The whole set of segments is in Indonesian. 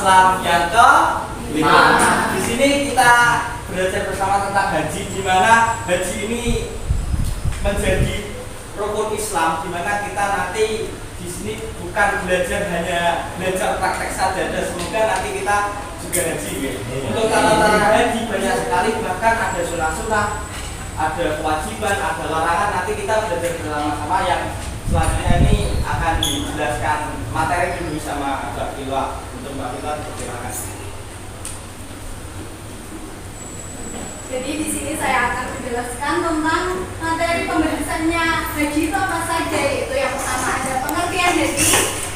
Islam yang ke-5. Di sini kita belajar bersama tentang haji, di mana haji ini menjadi rukun Islam, di mana kita nanti di sini bukan hanya belajar praktek saja, dan semoga nanti kita juga haji. Untuk tata-tata haji banyak sekali, bahkan ada sunnah-sunnah, ada kewajiban, ada larangan. Nanti kita belajar bersama-sama yang selanjutnya ini akan dijelaskan materi dulu sama Mbak Pilwa. Untuk Mbak Pilwa, terima kasih. Jadi di sini saya akan menjelaskan tentang materi pembahasannya haji itu apa saja, yaitu yang pertama ada pengertian haji,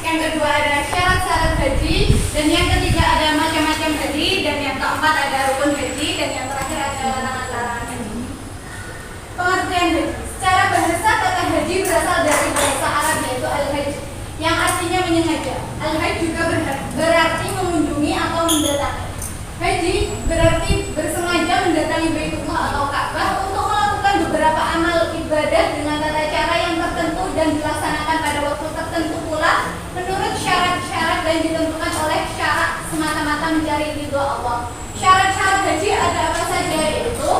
yang kedua ada syarat-syarat haji, dan yang ketiga ada macam-macam haji, dan yang keempat ada rukun haji, dan yang terakhir ada larangan-larangan haji. Pengertian haji. Secara bahasa kata haji berasal dari bahasa Arab yaitu al-hajj, yang artinya menyengaja. Al-hajj juga berarti mengunjungi atau mendatangi. Haji berarti bersengaja mendatangi Baitullah atau Ka'bah untuk melakukan beberapa amal ibadah dengan tata cara yang tertentu dan dilaksanakan pada waktu tertentu pula menurut syarat-syarat dan ditentukan oleh syarat semata-mata mencari ridho Allah. Syarat-syarat haji ada apa saja, yaitu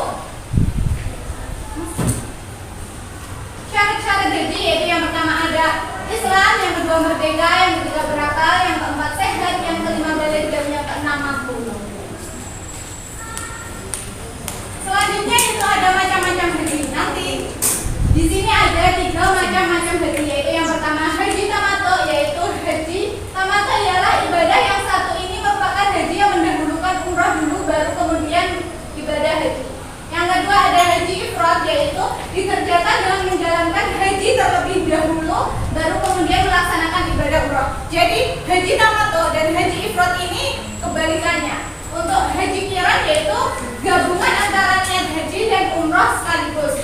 syarat-syarat haji yaitu yang pertama ada Islam, yang kedua merdeka, yang ketiga berakal, yang keempat sehat, yang kelima balik, dan yang keenam mampu. Selanjutnya itu ada macam-macam haji. Nanti di sini ada 3 macam-macam haji, yaitu yang pertama haji tamattu, yaitu haji tamattu ialah ibadah yang satu ini merupakan haji yang mendahulukan umrah dulu baru kemudian ibadah haji. Yang kedua ada haji ifrad, yaitu dikerjakan dengan menjalankan haji terlebih dahulu baru kemudian melaksanakan ibadah umrah. Jadi haji tamattu dan haji ifrad ini kebalikannya. Untuk haji qiran yaitu gabungan antara niat haji dan umrah sekaligus.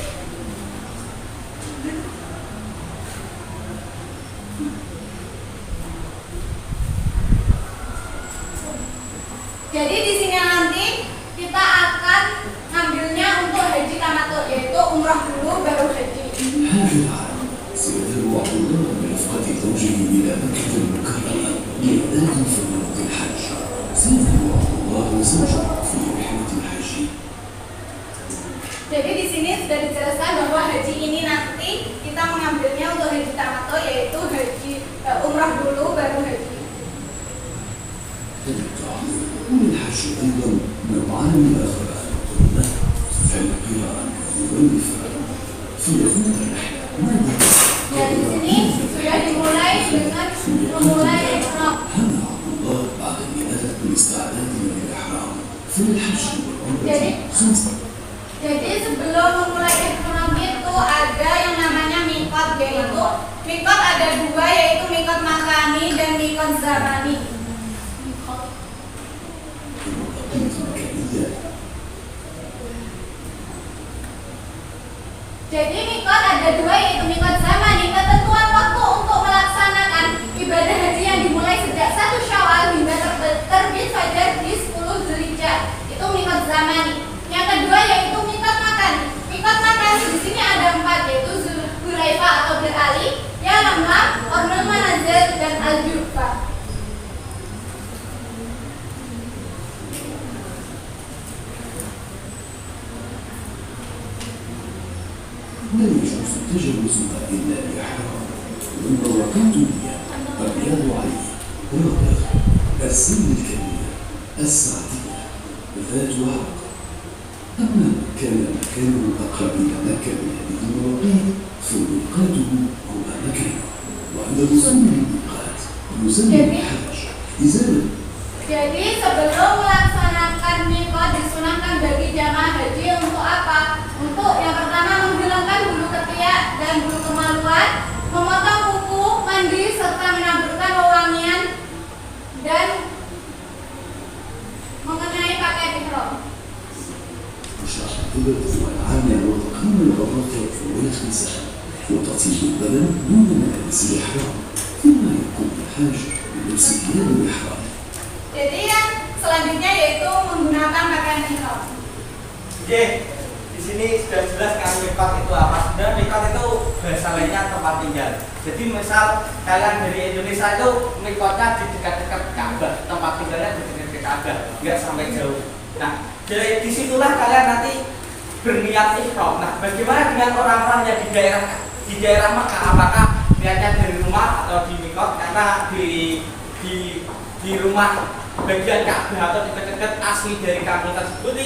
Jadi di sini nanti kita akan ngambilnya untuk haji tamattu, yaitu umrah dulu baru haji. سيذهب عبد الله برفقة زوجه إلى مكة المكرمة لأداء فريضة الحج. سيذهب عبد الله وزوجه في رحلة الحج. Jadi di sini sudah dijelaskan bahwa haji ini nanti kita mengambilnya untuk haji tamattu, yaitu haji umrah dulu baru haji. والحج أيضا نوعان آخران هما القران والإفراد. في هذه الرحلة Dari sini sudah dimulai dengan memulai ihram. هذا عبد الله بعد البدء بالاستعداد للإحرام في الحج والعمرة خمسة. Jadi sebelum memulai ihram itu ada yang namanya miqat, yaitu miqat ada 2, yaitu miqat makani dan miqat zamani. Jadi miqat ada 2, yaitu miqat zamani, ketentuan waktu untuk melaksanakan ibadah haji yang dimulai sejak 1 Syawal hingga terbit fajar di 10 Dzulhijjah. Itu miqat zamani. Yang kedua yaitu miqat makani. Miqat makani di sini ada 4, yaitu Dzulhulaifah atau Bir Ali, Yalamlam, Ornul Manazil, dan Al-Jufa. لا يجوز تجاوزها إلا بإحرام. والمواقيت هي الرياض عليه، رابغ، السن الكبير، السعدية، ذات عرق. أما من كان مكانه أقرب إلى مكة بهذه المواقيت فميقاته هو مكانه. وعند الوصول للميقات يسمى الحج إزالة. Jadi sebelum melaksanakan miqat disunahkan bagi jamaah haji untuk apa? Untuk yang pertama menghilangkan bulu ketiak dan bulu kemaluan, memotong kuku, mandi serta menaburkan wewangian dan mengenai pakaian ihram. وشرح الإبط والعامة وتقييم الأظافر والخصال وتطيب البدن دون ملابس الإحرام، ثم يقوم الحاج بلبس ثياب الإحرام. Jadi yang selanjutnya yaitu menggunakan pakaian ihram. Oke, di sini sudah jelas kan mikot itu apa. Sebenarnya mikot itu bahasa lainnya tempat tinggal. Jadi misal kalian dari Indonesia itu mikotnya di dekat-dekat Ka'bah, tempat tinggalnya di dekat Ka'bah, nggak sampai jauh. Nah, dari disitulah kalian nanti berniat ihram. Nah, bagaimana dengan orang-orang yang di daerah Mekah? Apakah niatnya dari rumah atau di mikot? Karena di rumah bagian Ka'bah atau dekat-dekat asli dari kampung tersebut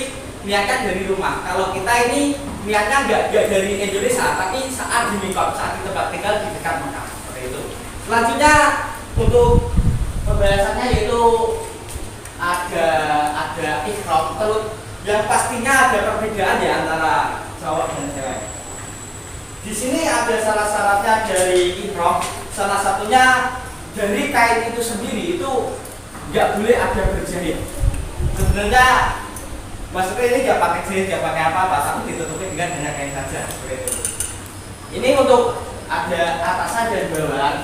niatnya dari rumah. Kalau kita ini niatnya nggak dari Indonesia, tapi saat di mikot, saat di tempat tinggal di dekat Mekah, seperti itu. Selanjutnya untuk pembahasannya yaitu ada ihram. Terus yang pastinya ada perbedaan ya antara cowok dan cewek. Di sini ada salah syaratnya dari ihram. Salah satunya dari kain itu sendiri itu nggak boleh ada berjahit. Sebenarnya maksudnya ini nggak pakai jahit, nggak pakai apa-apa, tapi ditutupi dengan hanya kain saja seperti itu. Ini untuk ada atasan dan bawahan.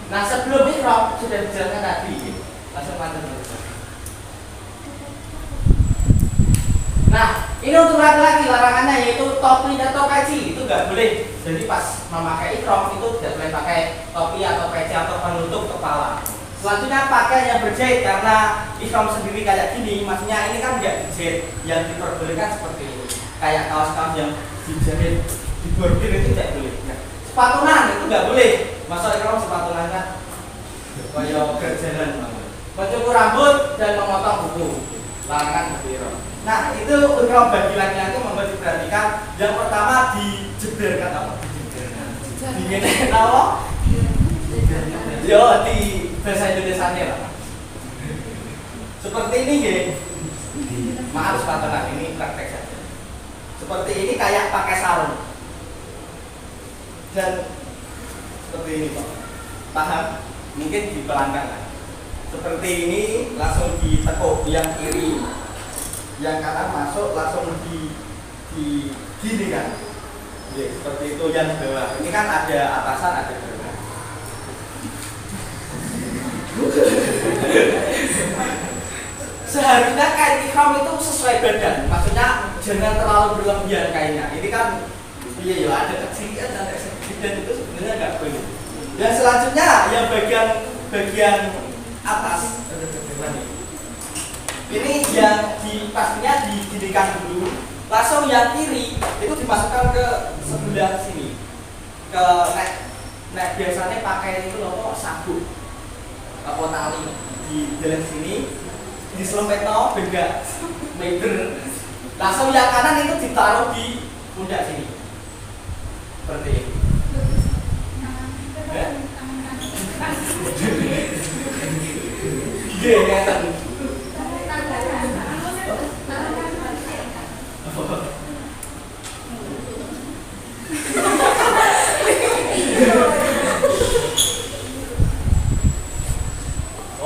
Nah, sebelum ihram sudah dijelaskan tadi, langsung lanjut. Nah, ini untuk laki-laki larangannya yaitu topi atau peci itu nggak boleh. Jadi pas memakai ihram itu tidak boleh pakai topi atau peci atau penutup kepala. Selanjutnya pakaian yang berjahit, karena ihram sendiri kayak gini, maksudnya ini kan nggak dijahit, yang diperbolehkan seperti ini. Kayak kaos-kaos yang dijahit, dibordir itu tidak boleh. Nah, sepatunan itu nggak boleh. Masuk ihram sepatunannya kayak berjalan, mencukur rambut dan memotong kuku, larangan ihram. Nah, itu ihram bagi laki-laki memang diperhatikan. Yang pertama dijeberkan apa? Digedekan apa? Yo, di bahasa Indonesianya lah. Seperti ini ya. Maaf sepatunan, ini praktek saja. Seperti ini kayak pakai sarung. Dan seperti ini Pak. Paham? Mungkin dipelankan lah. Seperti ini langsung ditekuk yang kiri, yang kanan masuk langsung di gini kan. Ya, seperti itu yang bawah. Ini kan ada atasan, ada bawah. Seharusnya kain ihram itu sesuai badan, maksudnya jangan terlalu berlebihan kainnya. Ini kan iya ya ada kecilian dan dan itu sebenarnya nggak boleh. Dan selanjutnya yang bagian atas ini yang pastinya didirikan dulu, langsung yang kiri itu dimasukkan ke sebelah sini, ke nek biasanya pakai itu loh sabuk atau tali di jalan sini diselempetno beda meter, langsung yang kanan itu ditaruh di pundak sini seperti ini.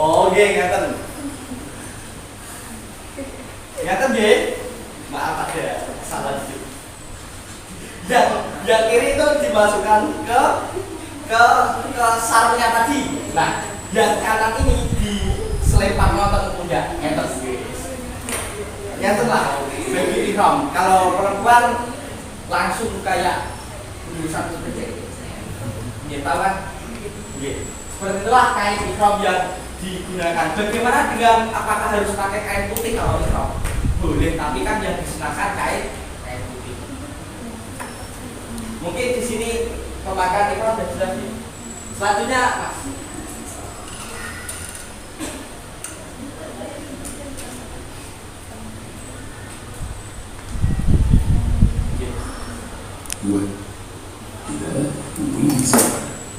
Oh, ngaten. Ngaten nggih. Maaf ada salah dikit. Yang kiri itu dimasukkan ke sarungnya tadi. Nah, yang kanan ini diselempang ke pundak. Ngaten guys. Ngaten lah bagi ihram. Kalau perempuan langsung kayak satu kecil. Nggih tahu kan? Nggih. Seperti itulah kain ihram yang digunakan. Bagaimana dengan apakah harus pakai kain putih kalau ihram? Boleh, tapi kan yang disunahkan kain putih. Mungkin di sini pemakaian ihram sudah jelas nih. Selanjutnya, Mas. وإذا أريد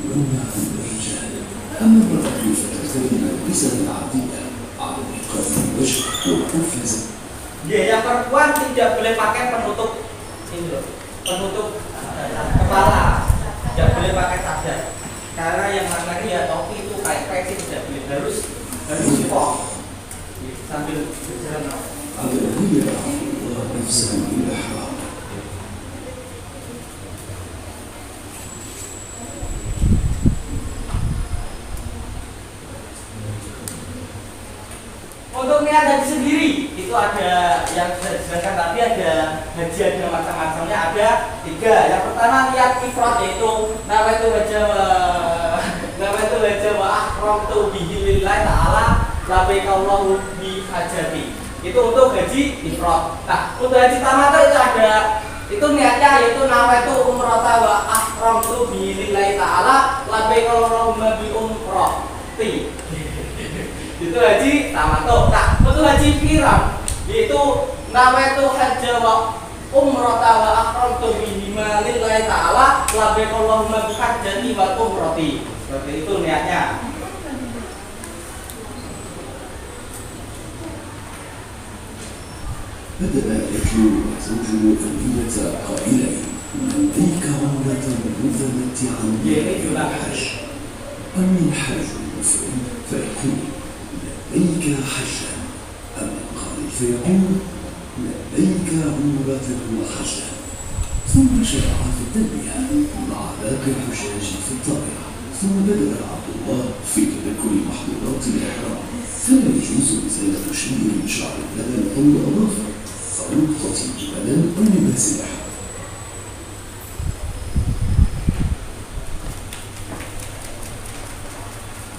يمنع الرجال أما المرأة فترتدي ملابسا عديدة على إيقاف الوجه والقفز. Yang perempuan tidak boleh pakai penutup ini loh, penutup kepala, tidak boleh pakai cadar. Karena yang laki-laki ya topi itu kayak peci tidak boleh, harus dipotong sambil berjalan. الذي يرى الله نفسه بالإحرام. Untuk niat haji sendiri itu ada yang sudah dijelaskan tadi, ada haji ada macam-macamnya, ada 3. Yang pertama niat ifrad, yaitu nawaitu wa ahramtu bihi lillahi ta'ala labbaik Allahu bi hajati. Itu untuk haji ifrad. Nah, untuk haji tamattu itu ada, itu niatnya yaitu nawaitu umrata wa ahramtu bihi lillahi ta'ala labbaik Allahumma bi umrati. Itu haji tamattu. Nah, untuk haji qiran yaitu nawaitu hajja wa umrata wa ahramtu bihima lillahi ta'ala labbaik Allahumma bi hajjati wa umrati. Seperti itu niatnya. بدأ يتلو زوجه النية قائلين لبيك عمرة متمتعا بالحج. أما الحاج المفرد فيقول لبيك حجا، أما القارئ فيقول لبيك عمرة وحجا. ثم شرع في التلبية مع باقي الحجاج في الطائرة، ثم بدأ عبد الله في تذكر محظورات الإحرام، فلا يجوز إزالة شيء من شعر البدن أو الأظافر أو نقطة البدن أو لباس الإحرام.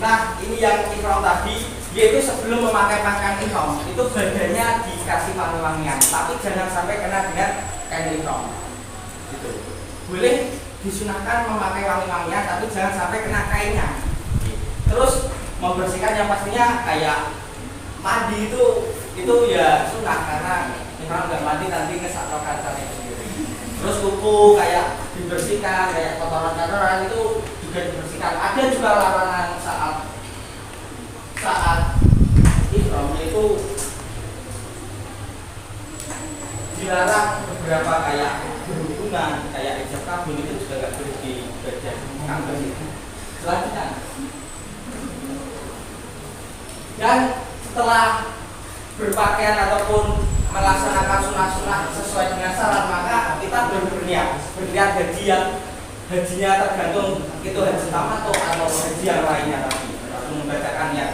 Nah, ini yang ihram tadi, yaitu sebelum memakai pakaian ihram itu badannya dikasih wangi-wangian, tapi jangan sampai kena dengan kain ihram. Gitu. Boleh disunahkan memakai wangi-wangian, tapi jangan sampai kena kainnya. Terus membersihkan yang pastinya kayak mandi itu ya sunnah, karena ihram nggak mandi nanti ngesakrokan sana itu. Terus kuku kayak dibersihkan, kayak kotoran-kotoran itu juga dibersihkan. Ada juga larangan saat ihram, yaitu dilarang beberapa kayak berhubungan, kayak ijab kabul itu juga nggak boleh di badan kambing itu. Selanjutnya, dan setelah berpakaian ataupun melaksanakan sunah-sunah sesuai dengan syarat, maka kita berniat haji yang hajinya tergantung itu haji tamattu atau haji yang lainnya tadi, langsung membacakan niat.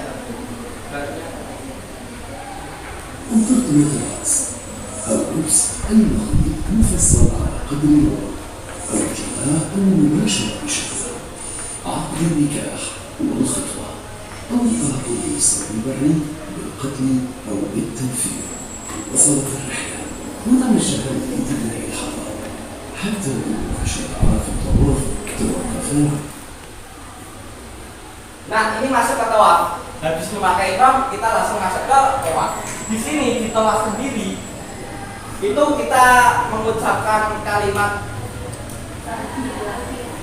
أنظرت الرأس أو لبس المخيط مفصل على قدر الوضع أو الجماع المباشر بشكل عقد النكاح والخطبة أو التعاطي بالصيد البري بالقتل أو بالتنفيذ. وصلت الرحلة وتوجه لانتهاء الحرام حتى شرع في الطواف توقفا. Nah, ini masuk ke tawaf. Habis memakai ihram, kita langsung masuk ke tawaf. Di sini di tawaf sendiri itu kita mengucapkan kalimat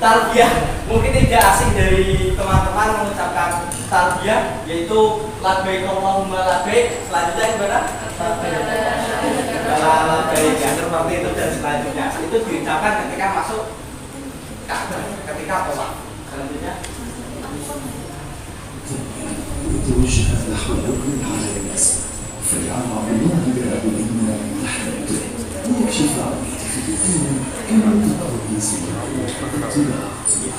talbiyah. Mungkin tidak asing dari teman-teman mengucapkan talbiyah, yaitu labbaik Allahumma labbaik. Selanjutnya gimana? Labbaik ya, seperti itu. Dan selanjutnya itu diucapkan ketika masuk Ka'bah, ketika tawaf. Selanjutnya وتوجه نحو ركن الحجر الأسود، فجعل عبد الله يذهب إلى تحت الطريق ليكشف عن التفت كما تقتضي سنته الاتباع.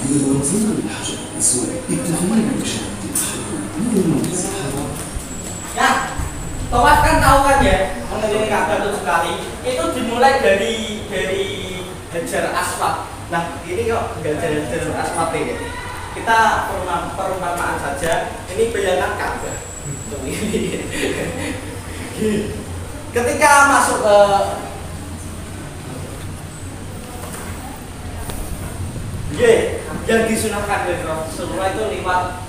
عندما وصلنا للحجر الأسود اكتفينا بمشاهدة التحرك بدون الصحابة. Ya, tawaf kan tahu kan ya, mengelilingi Ka'bah 7 kali. Itu dimulai dari Hajar Aswad. Nah, ini kok Hajar Aswad ini. Kita perumpamaan saja. Ini bayangan Ka'bah. Ketika masuk ke yang disunahkan dari Rasulullah itu lewat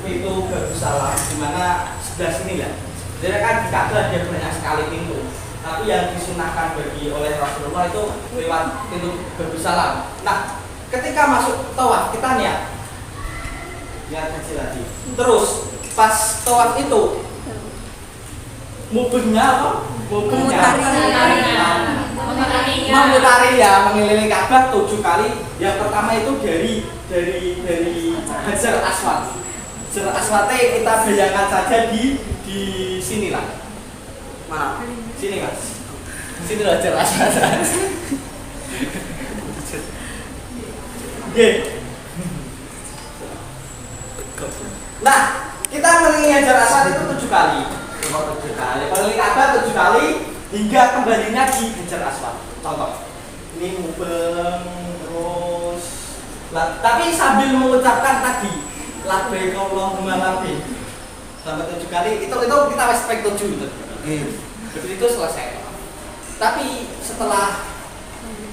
pintu Darussalam, di mana sebelah sini lah. Jadi kan di Ka'bah ada banyak sekali pintu, tapi yang disunahkan oleh Rasulullah itu lewat pintu Darussalam. Nah, ketika masuk tawaf kita niat haji lagi. Terus pas tawaf itu mubahnya apa? Memutari ya, mengelilingi Ka'bah 7 kali. Yang pertama itu dari Hajar Aswad. Hajar Aswadnya kita bayangkan saja di sini lah. Mana? Sini mas. Sini lah Hajar Aswad. Nah, kita mengelilingi Hajar Aswad itu 7 kali. kali hingga kembalinya di Hajar Aswad. Contoh, ini mubeng terus, tapi sambil mengucapkan tadi labbaik Allahumma labbaik sampai 7 kali. Itu kita respect 7 gitu. Begitu itu selesai. Tapi setelah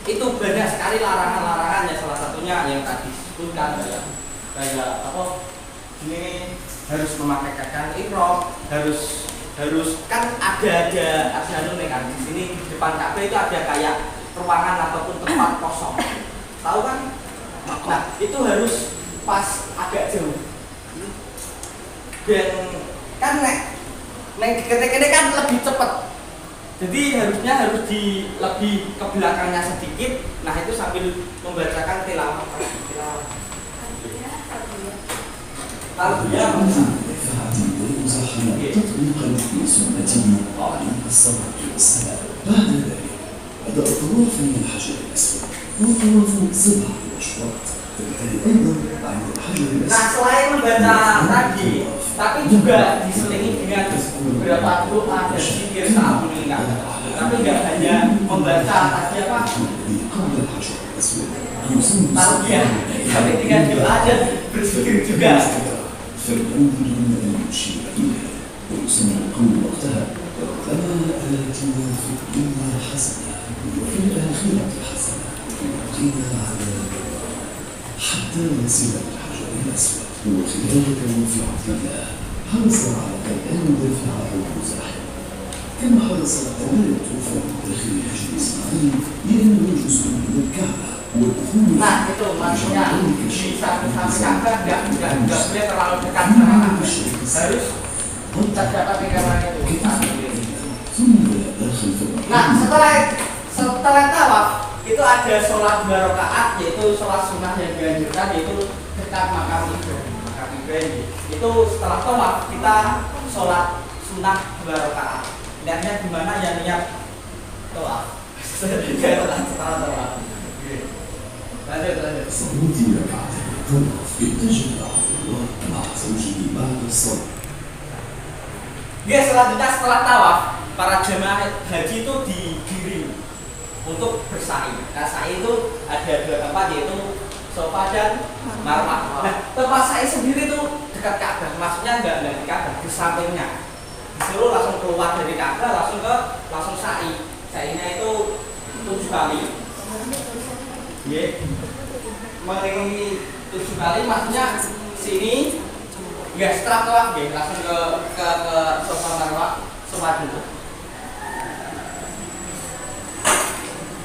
itu banyak sekali larangan-larangannya, salah satunya yang tadi disebutkan kayak apa? Ini harus memakai pakaian ihram, harus kan ada nih kan di sini di depan Ka'bah itu ada kayak ruangan ataupun tempat kosong. Tahu kan? Nah, itu harus pas agak jauh. Dan kan nek ketika kan lebih cepat. Jadi harusnya harus lebih ke belakangnya sedikit. Nah, itu sambil membacakan tilawah. تطبيقا في سنته عليه الصلاة والسلام. بعد ذلك بدأ الطواف من الحجر الأسود وطواف 7 أشواط. تنتهي أيضا عند الحجر الأسود. Nah, selain membaca tadi, tapi juga diselingi dengan beberapa doa dan zikir saat meninggal. Tapi nggak hanya membaca tadi apa? Talbiyah, tapi dengan doa dan berzikir juga. فالأول أن يشير إليه ويسمى القول وقتها ربنا آتنا في الدنيا حسنة وفي الآخرة حسنة وقنا عذاب حتى يصل الحجر الأسود. وخلالك وفي عبد الله حرص على أن يدافعه مزاحم كما حرص أن لا يطوف من داخل حجر إسماعيل لأنه جزء من الكعبة. Nah, itu maksudnya di samping Ka'bah nggak boleh terlalu dekat sama Ka'bah. Harus terdapat di kamar itu. Nah, setelah tawaf itu ada sholat 2 rakaat, yaitu sholat sunnah yang dianjurkan, yaitu dekat makam Ibrahim. Itu setelah tawaf kita sholat sunnah 2 rakaat. Niatnya gimana ya, niat tawaf. Setelah tawaf. صلوتي ركعتين الطواف اتجه عبد الله مع زوجه بعد الصلاة. Selanjutnya setelah tawaf, para jemaah haji itu digiring untuk bersa'i. Nah, sa'i itu ada 2 tempat, yaitu Safa dan Marwah. Nah, tempat sa'i sendiri itu dekat Ka'bah, maksudnya nggak di Ka'bah, di sampingnya. Disuruh langsung keluar dari Ka'bah, langsung sa'i. Sa'inya itu 7 kali. Mengelilingi 7 kali, maksudnya sini setelah tawaf langsung ke Safa Marwah, Safa dulu.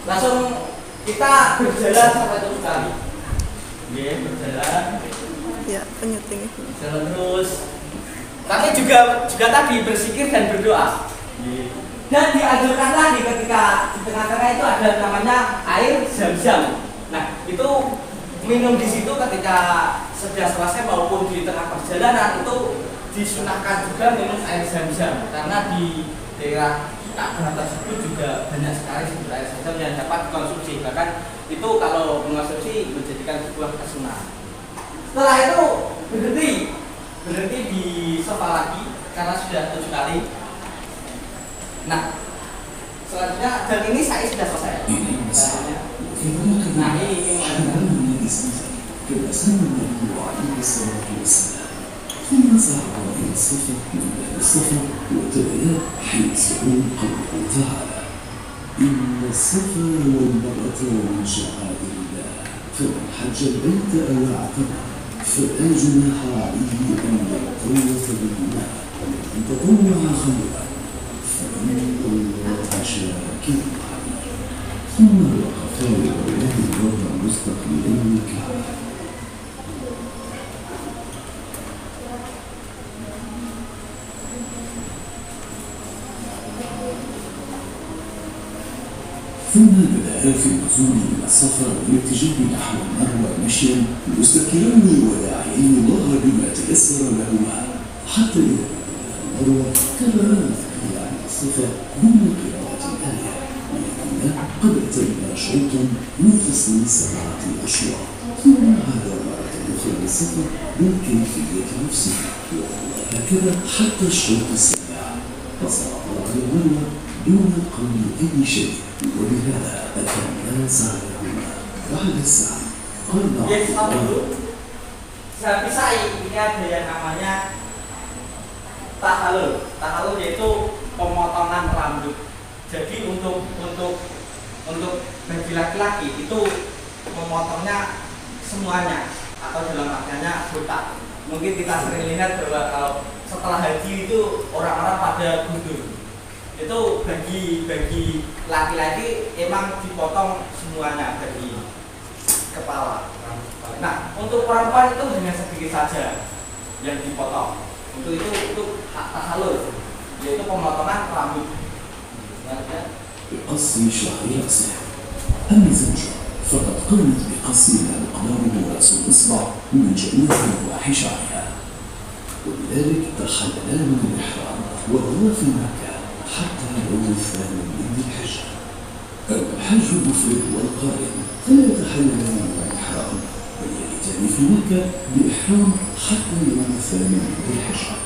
Langsung kita berjalan sampai 7 kali. Berjalan. Ya, penyeting. Jalan terus. Tapi juga tadi berzikir dan berdoa. Dan dianjurkan lagi ketika di tengah-tengah itu ada namanya air Zam-Zam. Nah, itu minum di situ ketika sudah selesai maupun di tengah perjalanan itu disunahkan juga minum air Zam-Zam, karena di daerah Ka'bah tersebut juga banyak sekali sumber air Zam-Zam yang dapat dikonsumsi. Bahkan itu kalau mengonsumsi menjadikan sebuah kesunahan. Setelah itu berhenti di Safa lagi karena sudah 7 kali. Nah, selanjutnya dan ini saya sudah selesai. Nah, ini كما سن النبي عليه الصلاة والسلام ثم سعى إلى الصفا من باب الصفا وتبين حيث قوله تعالى إن الصفا والمروة من شعائر الله فمن حج البيت أو اعتمر فلا جناح عليه أن يطوف بهما ومن تطوع خيرا فإن الله شاكر عليم. ثم وقف لرؤية الرب مستقبلا الكعبة. ثم بدأ في النزول من الصفا والاتجاه نحو المروة مشيا مستكبرين وداعيين الله بما تيسر لهما حتى إذا بلغ المروة كرر الذكر عن الصفا دون قراءة الآية لكن قد تم شوطا من فصل 7 أشواط ثم عاد مرة أخرى للصفا بالكيفية نفسها وهكذا حتى الشوط 7 فصعد على المروة دون قول أي شيء، وبهذا أتى الناس على العلماء. بعد الساعة قال Saya pisah, ini ada yang namanya tahalul. Tahalul yaitu pemotongan rambut. Jadi untuk bagi laki-laki itu memotongnya semuanya atau dalam artiannya botak. Mungkin kita sering lihat bahwa kalau setelah haji itu orang-orang pada gundul. Itu bagi laki-laki emang dipotong semuanya dari kepala. Nah, untuk perempuan itu hanya sedikit saja yang dipotong. Untuk hak tahalul, yaitu pemotongan rambut. بقص شعر رأسه. أما الزوجة فقد قامت بقصها مقداره رأس الإصبع من جنوب أرواح شعرها، وبذلك تخللا من الإحرام وهو في مكة حتى يوم الثاني من ذي الحجة. أما الحج المفرد والقارن فلا يتحللان من الإحرام بل يأتيان في مكة بإحرام حتى يوم الثاني من ذي الحجة.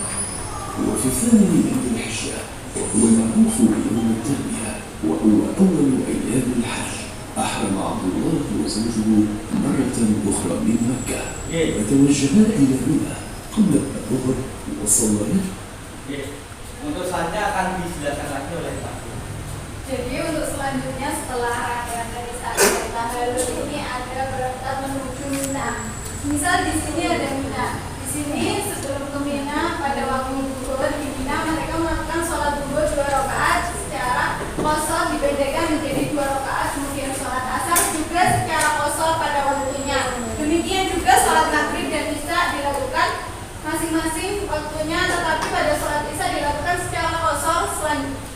وفي الثاني من ذي الحجة وهو المعروف بيوم التربية وهو أول أيام الحج أحرم عبد الله وزوجه مرة أخرى من مكة وتوجها إلى منى قبل الظهر وصلى. Untuk selanjutnya akan dijelaskan lagi oleh Pak. Jadi untuk selanjutnya setelah rangkaian dari saat tahalul ini ada berangkat menuju Mina. Misal di sini ada Mina. Di sini sebelum ke Mina pada waktu zuhur di Mina mereka melakukan sholat zuhur 2 rakaat secara qashar dibedakan menjadi 2 rakaat, kemudian sholat asar juga secara qashar pada waktunya. Demikian juga sholat maghrib dan isya dilakukan masing-masing waktunya, tetapi pada sholat isya dilakukan secara qashar selanjutnya.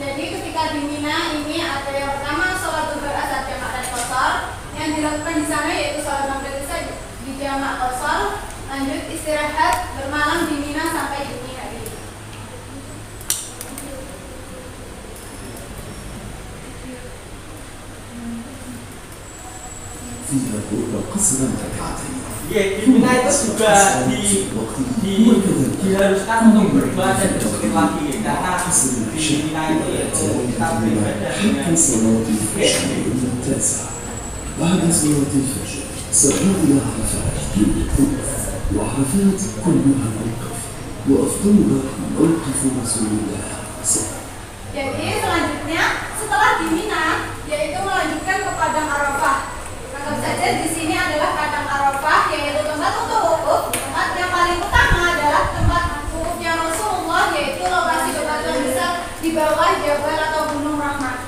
Jadi ketika di Mina ini ada yang pertama sholat zuhur asar jamak dan qashar, yang dilakukan di sana yaitu sholat maghrib isya di jamak qashar, lanjut istirahat bermalam di Mina sampai dini hari. فيها الظهر قصرا ركعتين. Di Mina itu juga diharuskan untuk beribadah sedikit lagi karena di Mina itu yaitu kita beribadah حتى صلاة الفجر يوم التاسع. بعد صلاة الفجر سرنا إلى عرفات للوقوف، وعرفات كلها موقف، وأفضلها موقف رسول الله صلى الله عليه وسلم. Jadi selanjutnya setelah di Mina yaitu melanjutkan ke Padang Arafah. Anggap saja di sini adalah Padang Arafah yaitu tempat untuk wukuf. Tempat yang paling utama adalah tempat wukufnya Rasulullah yaitu lokasi bebatuan besar di bawah Jabal atau Gunung Rahmat.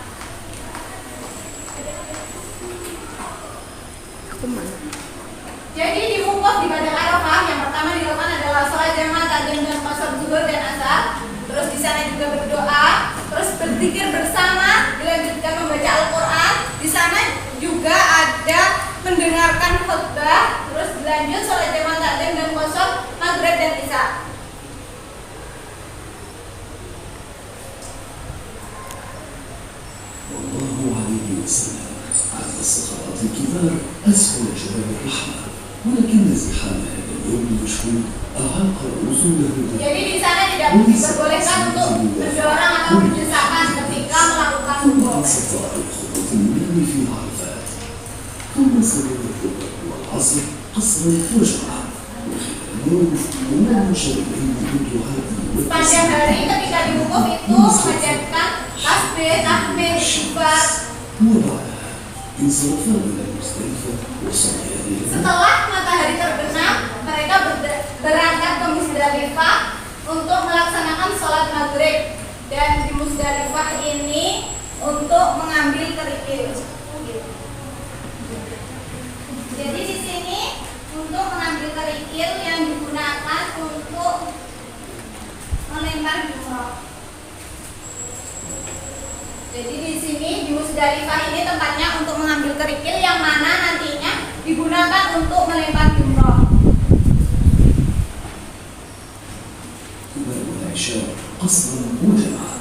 Jadi di wukuf di Padang Arafah yang pertama dilakukan adalah sholat jamak takdim dan qashar zuhur dan asar. Terus di sana juga berdoa, terus berzikir bersama, dilanjutkan membaca Al-Qur'an. Di sana juga ada mendengarkan khutbah, terus dilanjut sholat jamak takdim dan qashar maghrib dan isya. والله عليه وسلم على الصخرات الكبار أسفل جبل الرحمة، ولكن زحام هذا اليوم المشهور أعاق وصوله. Jadi di sana tidak diperbolehkan untuk mendorong atau berdesakan ketika melakukan ثم wukuf. استطاع الخطوط النام في عرفات، ثم صلى الظهر والعصر قصرا وجمعا، وخلال اليوم ومن شربين بالدعاء Sepanjang hari ketika di wukuf itu mengajarkan tasbih, tahmid, istighfar. وبعدها انصرفا إلى مزدلفة وصليا إلى Setelah matahari terbenam, mereka berangkat ke Muzdalifah untuk melaksanakan sholat maghrib, dan di Muzdalifah ini untuk mengambil kerikil. Jadi di sini untuk mengambil kerikil yang digunakan untuk melempar jumroh. Jadi di sini di Muzdalifah ini tempatnya untuk mengambil kerikil yang mana nantinya digunakan untuk melempar jumroh. والعشاء قصرا وجمعا،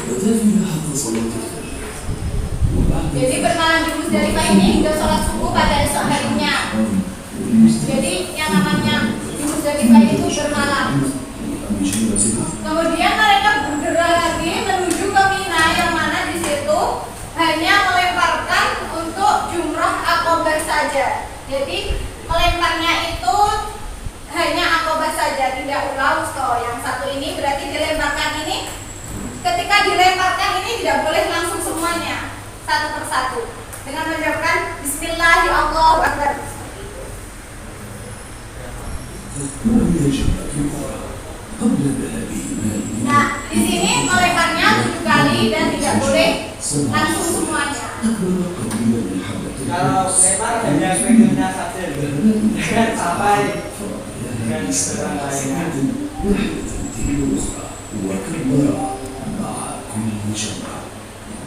وأتى فيها حتى صلاة الفجر وبعد Jadi bermalam di Musdalifah ini hingga sholat subuh pada esok harinya. Jadi yang namanya di Musdalifah itu bermalam. Kemudian mereka bergerak lagi menuju ke Mina, yang mana di situ hanya melemparkan untuk jumrah Aqabah saja. Jadi melemparnya itu hanya Aqabah saja, tidak ula wusta. Yang satu ini berarti dilemparkan ini. Ketika dilemparkan ini tidak boleh langsung semuanya, satu persatu, dengan mengucapkan Bismillahirrahmanirrahim. Nah, di sini melemparnya 7 kali dan tidak boleh langsung semuanya. Kalau lempar hanya pengennya saja, jangan sampai dengan serang lainnya.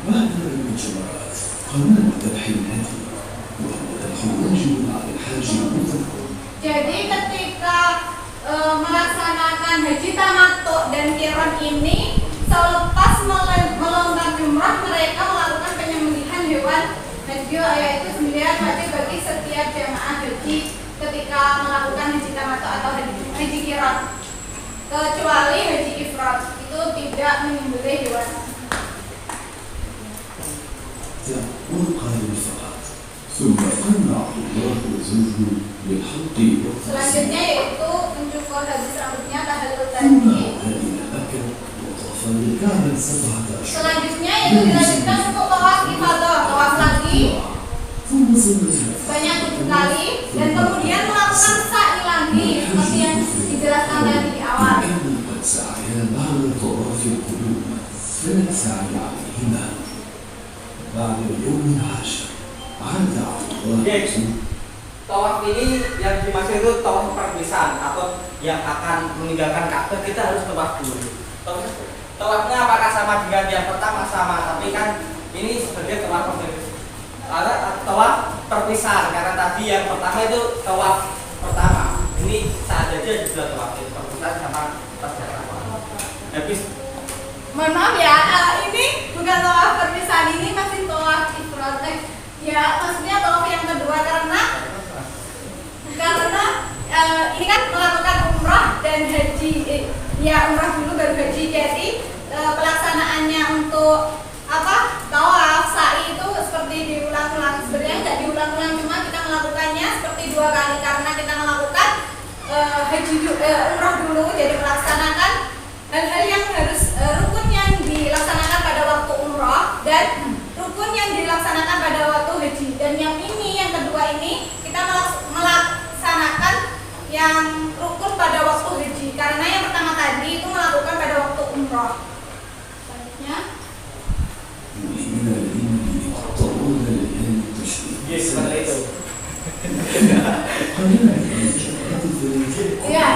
بعد الجمرات قانون ذبح الهدي وهو ذبح واجب على الحاج المطلق. Jadi ketika melaksanakan haji tamattu dan qiran ini, selepas melontar jumrah mereka melakukan penyembelihan hewan haji, yaitu sembelihan wajib bagi setiap jamaah haji ketika melakukan haji tamattu atau haji qiran, kecuali haji ifrad itu tidak menyembelih hewan. والقائل فقط ثم قنع الله وزوجه بالحلق Selanjutnya yaitu mencukur habis rambutnya tahallul ثم tadi. عاد إلى مكة وطاف بالكعبة 17 Selanjutnya yaitu dilanjutkan untuk tawaf ifadah, tawaf lagi ثم صلى banyak 7 kali dan kemudian melakukan sa'i lagi seperti yang dijelaskan tadi di awal. كان قد سعيا بعد طواف القدوم فلا سعي عليهما بعد اليوم العاشر عاد عبد الله Tawaf ini yang dimaksud itu tawaf perpisahan atau yang akan meninggalkan Ka'bah, kita harus tawaf dulu. Tawafnya apakah sama dengan yang pertama? Sama, tapi kan ini sebenarnya tawaf perpisahan karena tadi yang pertama itu tawaf pertama. Ini saat aja juga tawaf perpisahan sama perjalanan. Habis. Mohon maaf ya, ini bukan tawaf perpisahan, ini masih tawaf ifrad. Ya, maksudnya tawaf yang kedua karena ini kan melakukan umrah dan haji. Ya, umrah dulu baru haji. Jadi pelaksanaannya untuk tawaf sa'i itu seperti diulang-ulang. Sebenarnya nggak diulang-ulang, cuma kita melakukannya seperti 2 kali karena kita melakukan umrah dulu. Jadi melaksanakan hal-hal yang harus rukun yang dilaksanakan pada waktu umrah dan rukun yang dilaksanakan pada waktu haji. Dan yang ini, yang kedua ini kita melaksanakan yang rukun pada waktu haji karena yang pertama tadi itu melakukan pada waktu umrah. Selanjutnya Seperti itu. ya.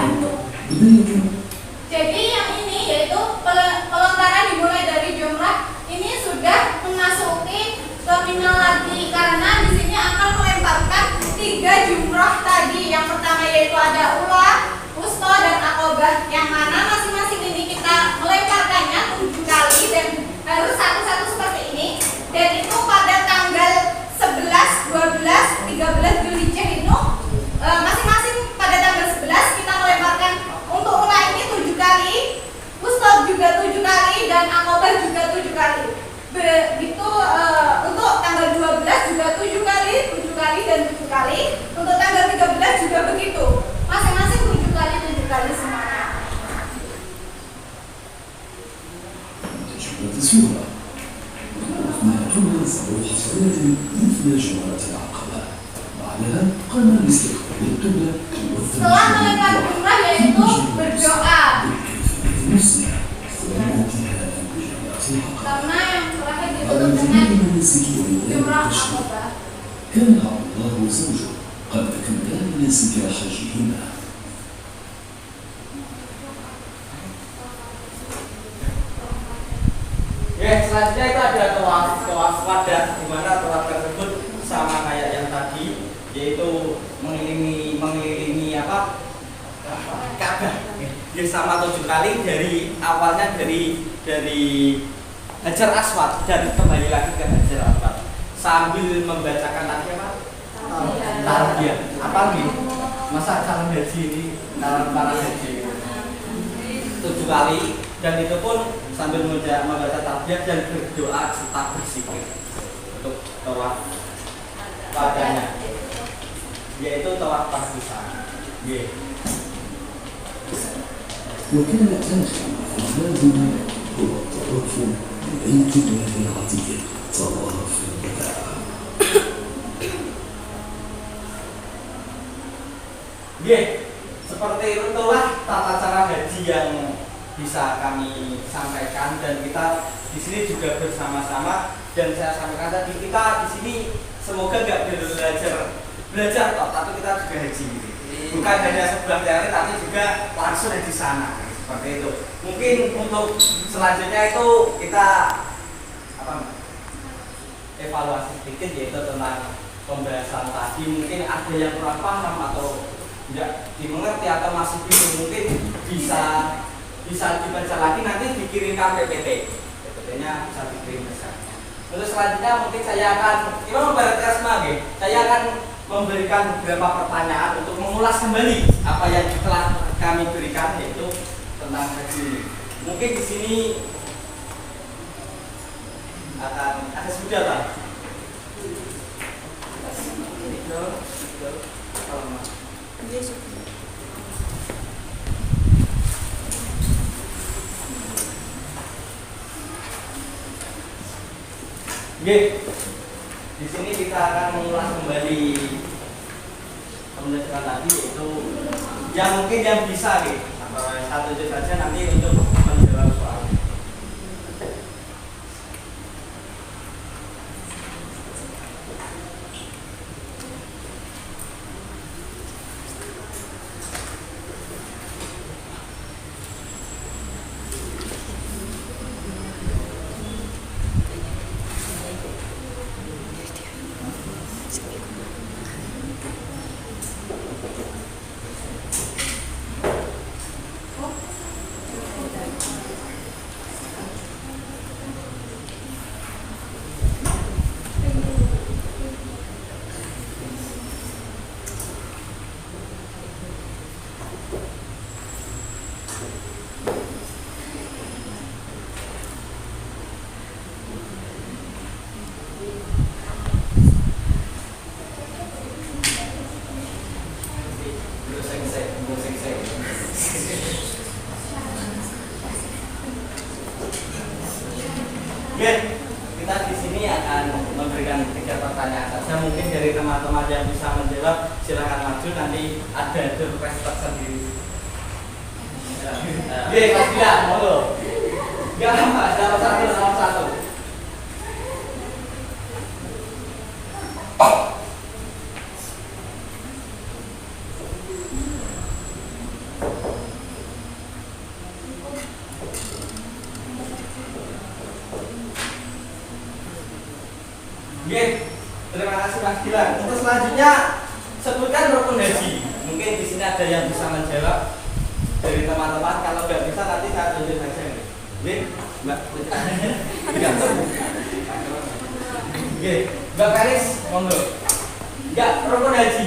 Jadi yang ini yaitu pelontaran dimulai dari jumrah ini sudah memasuki terminal lagi karena di sini akan melemparkan 3 jumrah tadi. Yang pertama yaitu ada ula, wusta dan Aqabah, yang mana masing-masing ini kita melemparkannya 7 kali dan harus satu-satu seperti ini. Dan itu pada tanggal 11, 12, 13 Dzulhijjah itu masing-masing pada tanggal 11 kita melemparkan untuk ula ini 7 kali, wusta juga 7 kali dan Aqabah juga 7 kali. Begitu untuk tanggal 12 juga 7 kali dan 7 kali. Untuk tanggal 13 juga begitu. Masing-masing 7 kali semuanya. تجربة سورة وقفنا جملة صبوح صلاة مثل جمرة العقبة بعدها قام باستقبال القبلة Setelah melempar jumrah yaitu berdoa. بالكيفية المسلمة ثم انتهاء بجمرة العقبة. Karena yang terakhir على ditutup انتهاء dengan مناسك أيام jumrah التشريق Aqabah. كان عبد الله وزوجه قد أكملا مناسك حجهما. Selanjutnya itu ada tawaf wadah, di mana tawaf tersebut sama kayak yang tadi, yaitu mengelilingi Ka'bah. Ya sama 7 kali, dari awalnya dari Hajar Aswad dan kembali lagi ke Hajar Aswad sambil membacakan tadi apa? Tarbiyah. Apa nih? Masa calon haji ini calon para haji 7 kali, dan itu pun sambil membaca tarbiyah dan berdoa serta berzikir untuk tawaf padanya, yaitu tawaf tahbisan. وكان آخر أعمالنا هو الطواف ببيت الله العتيق طواف الوداع. Seperti itulah tata cara haji yang bisa kami sampaikan, dan kita di sini juga bersama-sama, dan saya sampaikan tadi kita di sini semoga nggak belajar toh, tapi kita juga haji. Bukan hanya sebuah teori, tapi juga langsung di sana, seperti itu. Mungkin untuk selanjutnya itu kita evaluasi sedikit, yaitu tentang pembahasan tadi. Mungkin ada yang kurang paham atau tidak dimengerti atau masih bingung, mungkin bisa dibaca lagi, nanti dikirimkan PPT. PPT-nya bisa dikirim ke saya. Untuk selanjutnya mungkin saya akan saya akan memberikan beberapa pertanyaan untuk mengulas kembali apa yang telah kami berikan, yaitu tentang haji ini. Mungkin di sini akan ada sudah Pak. Di sini kita akan mengulas kembali pembelajaran tadi, yaitu yang mungkin yang bisa satu saja nanti untuk menjawab soal. Kita di sini akan memberikan 3 pertanyaan saja. Mungkin dari teman-teman yang bisa menjawab silakan maju, nanti ada surprise tersendiri. Mas Bila, monggo. Enggak apa, nomor satu. Terima kasih Mas Gilang. Untuk selanjutnya sebutkan rukun haji. Mungkin di sini ada yang bisa menjawab dari teman-teman. Kalau nggak bisa nanti saya tunjuk saja. Mbak. Mbak Karis, monggo. Enggak, rukun haji.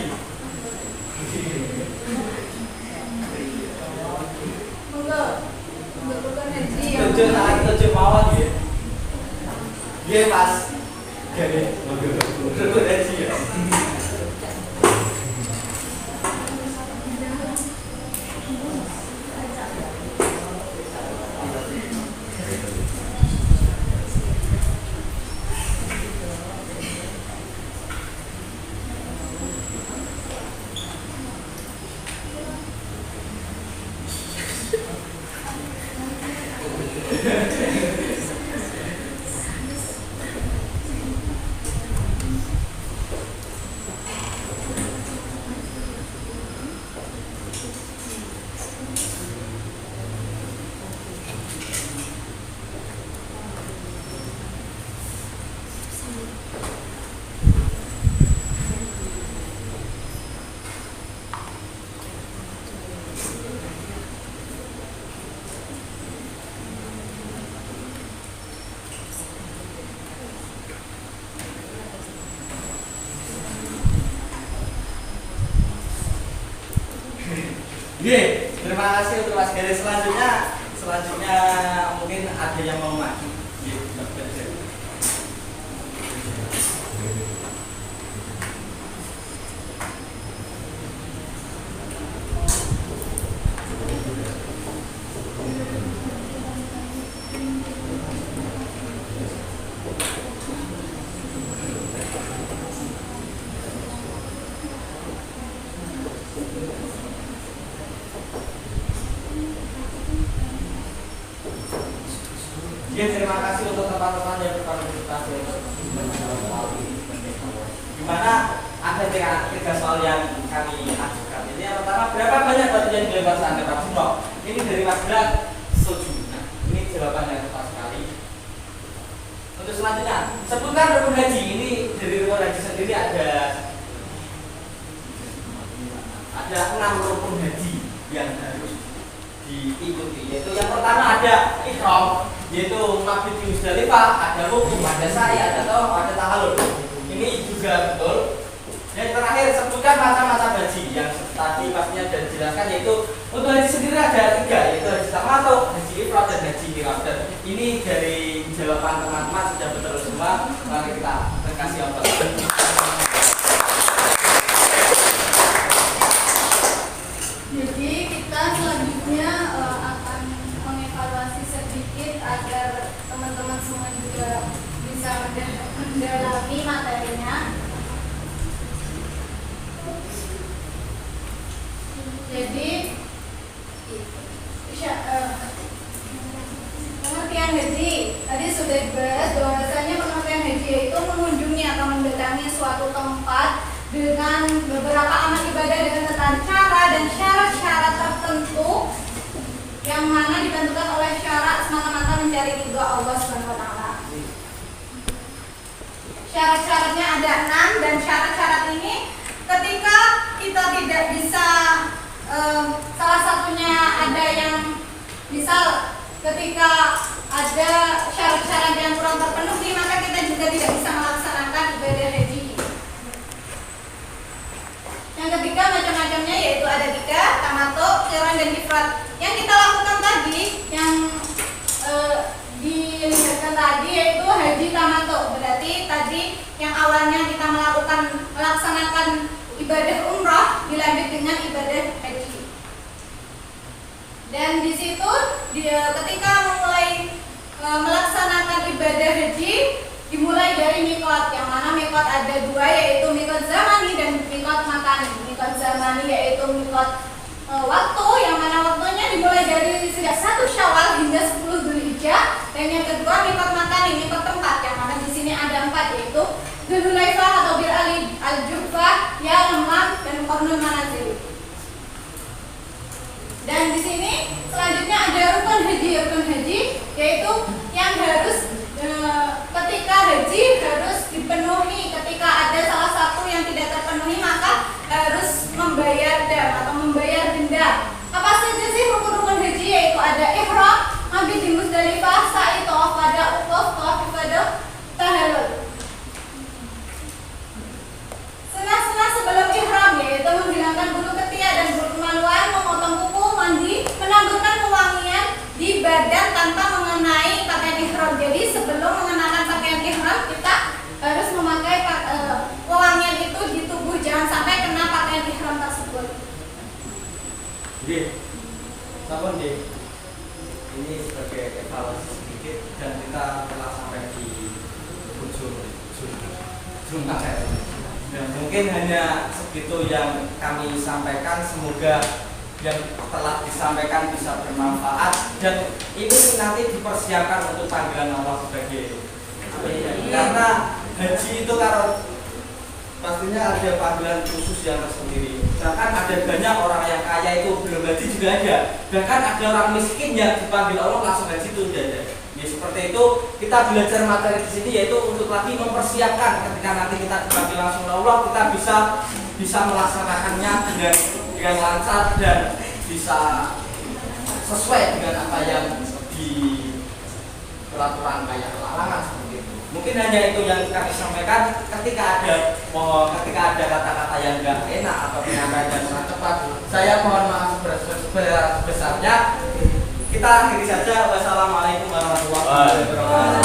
Monggo. Untuk rukun haji. Tujuh mawon ya. Mas. Oke, rukun haji ya. Oke, terima kasih untuk Mas Garis. Selanjutnya mungkin ada yang mau maju. Ya, terima kasih untuk teman-teman yang berpartisipasi dimana ada tiga soal yang kami ajukan. Ini yang pertama, berapa banyak batu yang dilempar saat Pak Jumroh? Ini dari Mas Brak, setuju. Nah, ini jawaban yang tepat sekali. Untuk selanjutnya, sebutkan rukun haji. Ini dari rukun haji sendiri ada 6 rukun haji yang harus diikuti. Yaitu yang pertama ada ihram, yaitu mabit di Musdalifah, ada wukuf, ada sa'i, ada tawaf, ada tahallul. Ini juga betul. Yang terakhir, sebutkan macam-macam haji yang tadi pastinya sudah dijelaskan, yaitu untuk haji sendiri ada 3, yaitu haji tamattu, haji ifrad, dan haji kiraan. Dan ini dari jawaban teman-teman sudah betul semua. Mari kita kasih aplaus. Jadi kita selanjutnya akan mengevaluasi sedikit agar teman-teman semua juga bisa mendalami materinya. Jadi pengertian haji tadi sudah dibahas bahwasanya pengertian haji itu mengunjungi atau mendatangi suatu tempat dengan beberapa amal ibadah dengan tata cara dan syarat-syarat tertentu yang mana ditentukan oleh syarat semata-mata mencari ridho Allah Subhanahu wa taala. Syarat-syaratnya ada 6 dan syarat-syarat ini ketika kita tidak bisa salah satunya ada yang misal ketika ada syarat-syarat yang kurang terpenuhi maka kita juga tidak bisa melaksanakan ibadah haji. Yang ketiga macam-macamnya yaitu ada 3, tamattu, qiran, dan ifrad. Yang kita lakukan tadi yang dilihatkan tadi yaitu haji tamattu. Berarti tadi yang awalnya kita melaksanakan ibadah umrah dilanjut dengan ibadah haji. Dan di situ ketika mulai melaksanakan ibadah haji dimulai dari mikot, yang mana mikot ada 2 yaitu mikot zamani dan mikot makani. Mikot zamani yaitu mikot waktu, yang mana waktunya dimulai dari sejak 1 Syawal hingga 10 Dzulhijjah. Dan yang kedua mikot makani, mikot tempat, yang mana di sini ada 4 yaitu Dzulhulaifah atau Bir Ali, Al-Juhfah, Yalamlam, dan Qarnul Manazil. Dan di sini selanjutnya ada rukun haji yaitu yang harus ketika haji harus dipenuhi. Ketika ada salah satu yang tidak terpenuhi maka harus membayar dam atau membayar denda. Apa saja sih rukun-rukun haji? Yaitu ada ihram, mabit di Musdalifah, sa'i, tawaf wada, wukuf, tawaf ifadah, tahallul. Sunah-sunah sebelum ihram yaitu menghilangkan bulu ketiak dan bulu kemaluan, memotong kuku, mandi, menangguhkan pewangian di badan tanpa mengenai pakaian ihram. Jadi sebelum mengenakan pakaian ihram kita harus memakai pewangian itu di tubuh, jangan sampai kena pakaian ihram tersebut. Oke, sampun deh. Ini sebagai evaluasi sedikit dan kita telah sampai di ujung akhir. Dan mungkin hanya segitu yang kami sampaikan. Semoga yang telah disampaikan bisa bermanfaat dan ini nanti dipersiapkan untuk panggilan Allah sebagai karena haji itu kalau pastinya ada panggilan khusus yang tersendiri. Bahkan ada banyak orang yang kaya itu belum haji juga ada. Bahkan ada orang miskin yang dipanggil Allah langsung haji itu sudah ada. Ya seperti itu kita belajar materi di sini yaitu untuk lagi mempersiapkan ketika nanti kita dipanggil langsung Allah kita bisa melaksanakannya dengan lancar dan bisa sesuai dengan apa yang di peraturan kayak larangan seperti itu. Mungkin hanya itu yang kami sampaikan. Ketika ada kata-kata yang enggak enak atau penyampaian yang kurang tepat, saya mohon maaf sebesar-besarnya. Kita akhiri saja. Wassalamualaikum warahmatullahi wabarakatuh.